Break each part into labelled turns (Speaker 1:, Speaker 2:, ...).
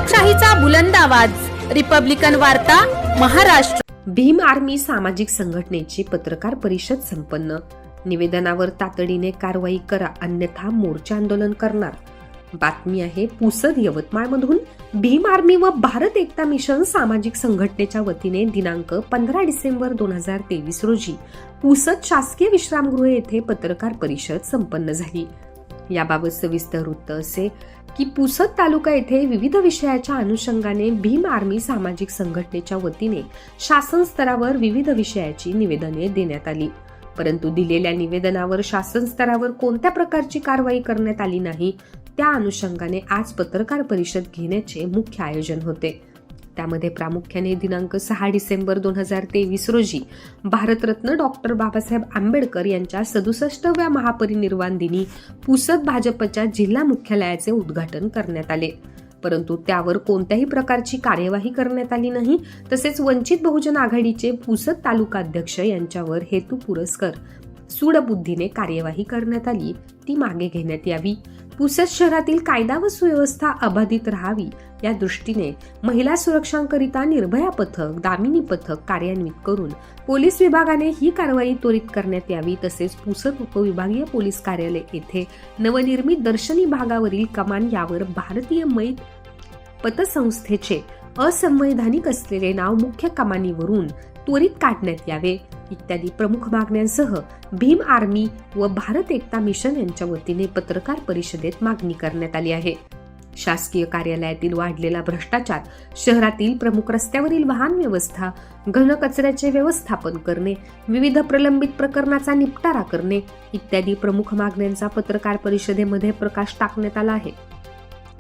Speaker 1: लोकशाहीचा बुलंद आवाज, रिपब्लिकन वार्ता, महाराष्ट्र।
Speaker 2: भीम आर्मी सामाजिक संघटनेची पत्रकार परिषद संपन्न। निवेदनावर तातडीने कारवाई करा, अन्यथा मोर्चा आंदोलन करणार। बातमी आहे पुसद यवतमाळ मधून। भीम आर्मी व भारत एकता मिशन सामाजिक संघटनेच्या वतीने दिनांक 15 डिसेंबर 2023 रोजी पुसद शासकीय विश्रामगृह येथे पत्रकार परिषद संपन्न झाली। याबाबत सविस्तर वृत्त असे की पुसद तालुका येथे विविध विषयाच्या अनुषंगाने भीम आर्मी सामाजिक संघटनेच्या वतीने शासन स्तरावर विविध विषयाची निवेदने देण्यात आली, परंतु दिलेल्या निवेदनावर शासन स्तरावर कोणत्या प्रकारची कारवाई करण्यात आली नाही। त्या अनुषंगाने आज पत्रकार परिषद घेण्याचे मुख्य आयोजन होते। त्यामध्ये प्रामुख्याने दिनांक 6 डिसेंबर 2023 रोजी भारतरत्न डॉक्टर बाबासाहेब आंबेडकर यांच्या 67व्या महापरिनिर्वाण दिनी पुसद भाजपच्या जिल्हा मुख्यालयाचे उद्घाटन करण्यात आले, परंतु त्यावर कोणत्याही प्रकारची कार्यवाही करण्यात आली नाही। तसेच वंचित बहुजन आघाडीचे पुसद तालुका अध्यक्ष यांच्यावर हेतुपुरस्सर सूडबुद्धीने कार्यवाही करण्यात आली, ती मागे घेण्यात यावी। पुसद शहरातील कायदा व सुव्यवस्था अबाधित राहावी या दृष्टीने महिला सुरक्षांकरिता निर्भया पथक, दामिनी पथक कार्यान्वित करून पोलीस विभागाने ही कारवाई त्वरित करण्यात यावी। तसेच पुसद उपविभागीय पोलीस कार्यालय येथे नवनिर्मित दर्शनी भागावरील कमान यावर भारतीय मैत पतसंस्थेचे असंवैधानिक असलेले नाव मुख्य कमानीवरून त्वरित काढण्यात यावे इत्यादी प्रमुख मागण्यांसह भीम आर्मी व भारत एकता मिशन यांच्या वतीने पत्रकार परिषदेत मागणी करण्यात आली आहे। शासकीय कार्यालयातील वाढलेला भ्रष्टाचार, शहरातील प्रमुख रस्त्यावरील वाहन व्यवस्था, घन कचऱ्याचे व्यवस्थापन करणे, विविध प्रलंबित प्रकरणाचा निपटारा करणे इत्यादी प्रमुख मागण्यांचा पत्रकार परिषदेमध्ये प्रकाश टाकण्यात आला आहे।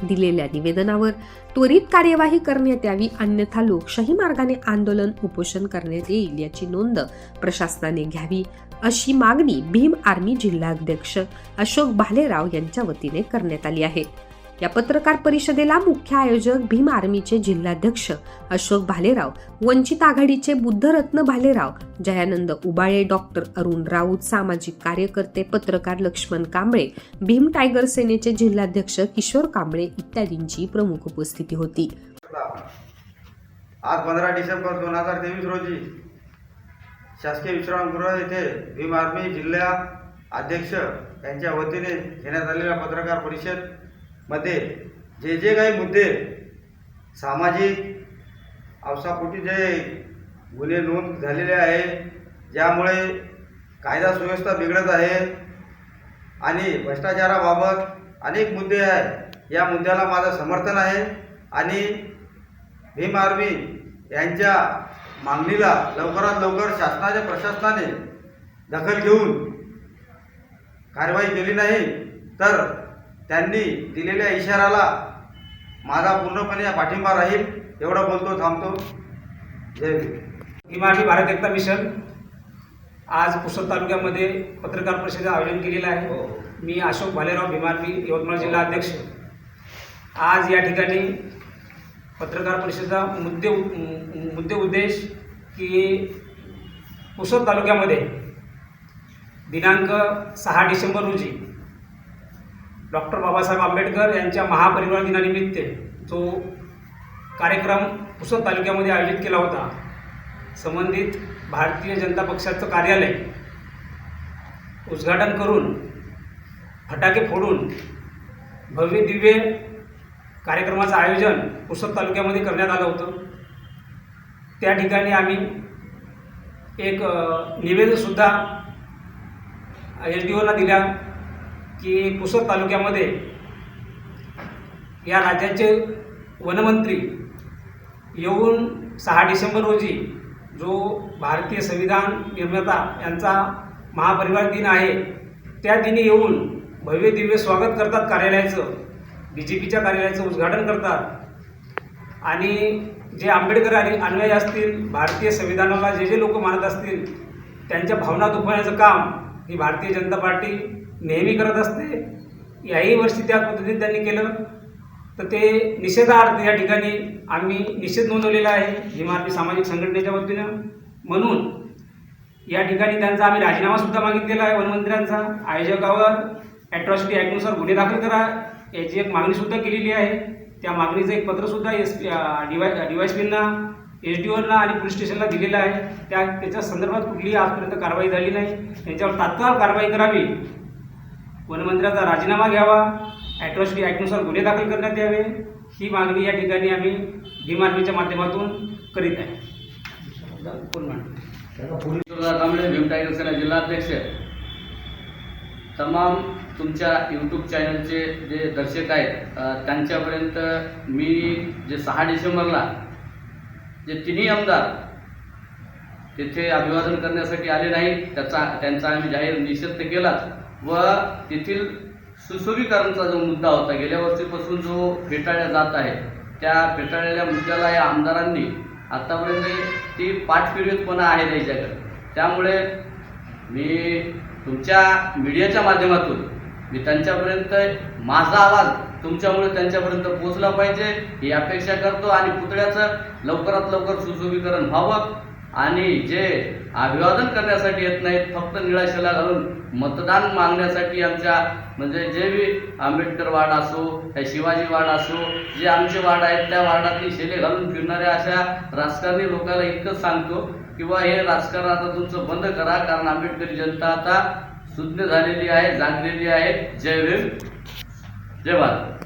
Speaker 2: दिलेल्या निवेदनावर त्वरित कार्यवाही करण्यात यावी, अन्यथा लोकशाही मार्गाने आंदोलन उपोषण करण्यात येईल याची नोंद प्रशासनाने घ्यावी, अशी मागणी भीम आर्मी जिल्हाध्यक्ष अशोक भालेराव यांच्या वतीने करण्यात आली आहे। या पत्रकार परिषदेला मुख्य आयोजक भीम आर्मीचे जिल्हाध्यक्ष अशोक भालेराव, वंचित आघाडीचे बुद्धरत्न भालेराव, जयानंद उबाळे, डॉक्टर अरुण राऊत, सामाजिक कार्यकर्ते पत्रकार लक्ष्मण कांबळे, भीम टायगर सेनेचे जिल्हाध्यक्ष किशोर कांबळे इत्यादींची प्रमुख उपस्थिती होती।
Speaker 3: आज 15 डिसेंबर 2023 रोजी शासकीय विश्रामगृह येथे भीम आर्मी जिल्हा अध्यक्ष यांच्या वतीने घेण्यात आलेल्या पत्रकार परिषद मध्ये जे काही मुद्दे सामाजिक आवश्यकपोटी जे गुन्हे नोंद झालेले आहे, ज्यामुळे कायदा सुव्यवस्था बिघडत आहे आणि भ्रष्टाचाराबाबत अनेक मुद्दे आहेत, या मुद्द्याला माझं समर्थन आहे आणि भीम आर्मी यांच्या मागणीला लवकरात लवकर शासनाच्या प्रशासनाने दखल घेऊन कारवाई केली नाही तर त्यांनी दिलेल्या इशाराला माझा पूर्णपणे पाठिंबा राहील, एवढं बोलतो, थांबतो। जय
Speaker 4: भीम आर्मी भारत एकता मिशन आज पुसद तालुक्यामध्ये पत्रकार परिषदेचं आयोजन केलेलं आहे। मी अशोक भालेराव, भीम आर्मी यवतमाळ जिल्हा अध्यक्ष। आज या ठिकाणी पत्रकार परिषदेचा मुद्दे उद्देश की पुसद तालुक्यामध्ये दिनांक 6 डिसेंबर रोजी डॉक्टर बाबासाहेब आंबेडकर यांच्या महापरिनिर्वाण दिनानिमित्त जो कार्यक्रम पुसद तालुक्यामध्ये आयोजित केला होता, संबंधित भारतीय जनता पक्षाचं कार्यालय उद्घाटन करून फटाके फोडून भव्य दिव्य कार्यक्रमाचं आयोजन पुसद तालुक्यामध्ये करण्यात आलं होतं। त्या ठिकाणी आम्ही एक निवेदनसुद्धा SDOना दिल्या की पुसद तालुक्यामध्ये या राज्याचे वनमंत्री येऊन 6 डिसेंबर रोजी जो भारतीय संविधान निर्माता यांचा महापरिनिर्वाण दिन आहे, त्या दिनी येऊन भव्य दिव्य स्वागत करतात कार्यालयाचं, BJPच्या कार्यालयाचं उद्घाटन करतात आणि जे आंबेडकर अनुयायी असतील, भारतीय संविधानाला जे लोक मानत असतील, त्यांच्या भावना दुखवण्याचं काम ही भारतीय जनता पार्टी नेहमी करत असते। याही वर्षी त्या पद्धतीने त्यांनी केलं, तर ते निषेधार्थ या ठिकाणी आम्ही निषेध नोंदवलेला आहे भीम आर्मी सामाजिक संघटनेच्या वतीनं। म्हणून या ठिकाणी त्यांचा आम्ही राजीनामासुद्धा मागितलेला आहे वनमंत्र्यांचा। आयोजकावर ॲट्रॉसिटी ॲक्टनुसार गुन्हे दाखल करा याची एक मागणीसुद्धा केलेली आहे. त्या मागणीचं एक पत्रसुद्धा DYSPना, SDOना आणि पोलीस स्टेशनला दिलेलं आहे. त्याच्या संदर्भात कुठलीही आजपर्यंत कारवाई झाली नाही. त्यांच्यावर तात्काळ कारवाई करावी, वनमंत्र्याचा राजीनामा घ्यावा, ॲट्रॉसिटी ॲक्टनुसार गुन्हे दाखल करण्यात यावे, ही मागणी या ठिकाणी आम्ही भीम आर्मीच्या माध्यमातून करीत आहे. कोण
Speaker 5: कांबळे, भीम टायगर सेना जिल्हाध्यक्ष. तमाम तुमच्या यूट्यूब चॅनलचे जे दर्शक आहेत त्यांच्यापर्यंत मी जे 6 डिसेंबरला जे तिन्ही आमदार तिथे अभिवादन करण्यासाठी आले नाही त्यांचा आम्ही जाहीर निषेध केलाच व तेथील सुशोभीकरणाचा जो मुद्दा होता गेल्या वर्षीपासून जो फेटाळला जात आहे त्या फेटाळलेल्या मुद्द्याला या आमदारांनी आतापर्यंत ती पाठफिरवीतपणा आहे त्याच्याकडे. त्यामुळे मी तुमच्या मीडियाच्या माध्यमातून मी त्यांच्यापर्यंत माझा आवाज तुमच्यामुळे त्यांच्यापर्यंत पोहोचला पाहिजे ही अपेक्षा करतो आणि पुतळ्याचं लवकरात लवकर सुशोभीकरण व्हावं आणि जे अभिवादन करण्यासाठी येत नाहीत फक्त निळा शेला घालून मतदान मागण्यासाठी आमच्या म्हणजे जे बी आंबेडकर वार्ड असो या शिवाजी वार्ड असो जे आमचे वार्ड आहेत त्या वार्डातली शेले घालून फिरणाऱ्या अशा राजकारणी लोकांना इतकंच सांगतो किंवा हे राजकारण आता तुमचं बंद करा, कारण आंबेडकरी जनता आता सुज्ञ झालेली आहे, जागलेली आहे. जय भीम, जय भारत.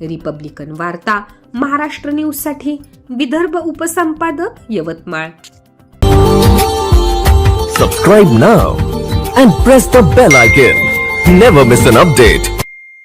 Speaker 2: रिपब्लिकन वार्ता महाराष्ट्र न्यूजसाठी Vidarbha उपसंपादक Yavatmal.
Speaker 6: Subscribe now and press the bell icon. Never miss an update.